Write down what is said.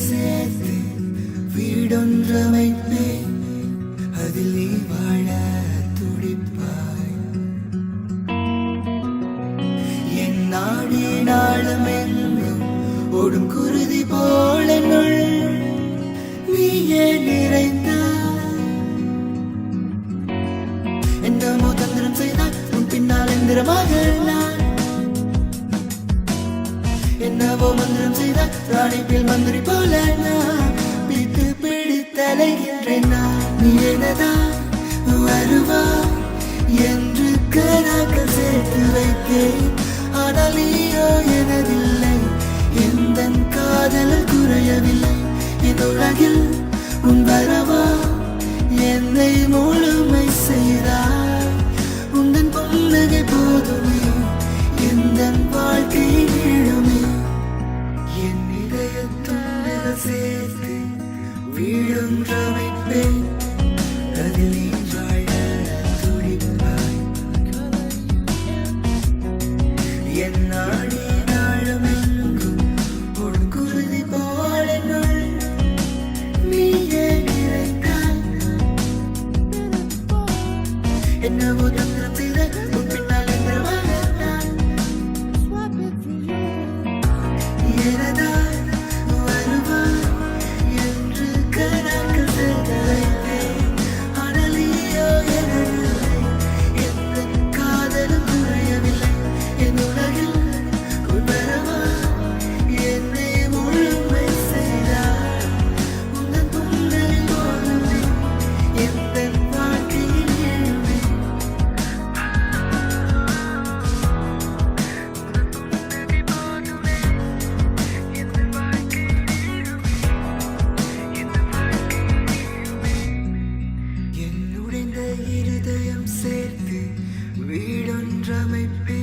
சேர்த்து வீடொன்றமைப்பேன், அதில் நீ வாழ துடிப்பாய். என் நாடி நாளும் எங்கும் ஓடும் குருதி போல நீயே நிறைந்தாய். என்னமோ தந்திரம் செய்தால் உன் பின்னால் எந்திரமாக நான், என்னவோ மந்திரம் செய்தால் ராணிப்பில் மந்திரி போல நான் பிடித்து பிடித்தலைகின்றேன். நான் நீ என்னதான் வருவாய் என்று கணாக்கள் சேர்த்து வைத்தேன். ஆனால் நீயோ எனதில்லை, எந்த காதல் குறையவில்லை. என் உலகில் உன் வரவா என்னை முழுமை செய்தாய். உந்தன் புன்னகை போதுமே எந்த வாழ்க்கை வீழுமே. என் இதயத்தோடு சேர்த்து வீடொன்றமைப்பேன், அதில் நீ வாழ துடிப்பாய். என் நாடி நாளும் எங்கும் ஒரு குருதி போல நீயே நிறைந்தாய். என்னவோ தந்திரம் செய்த உன் பின்னால் எந்திரமாக நான், எனதான் வருவாய் என்று கணாக்கள் சேர்த்து வைத்தேன். ஆனால் நீயோ எனதில்லை, எந்த காதலும் குறையவில்லை. என் உலகில் உன் வரவா என்னை முழுமை செய்தாய். உந்தன் புன்னகை போதுமே எந்த வாழ்க்கையில் எழுமே. என் உடைந்த இருதயம் சேர்த்து வீடொன்றமைப்பேன்,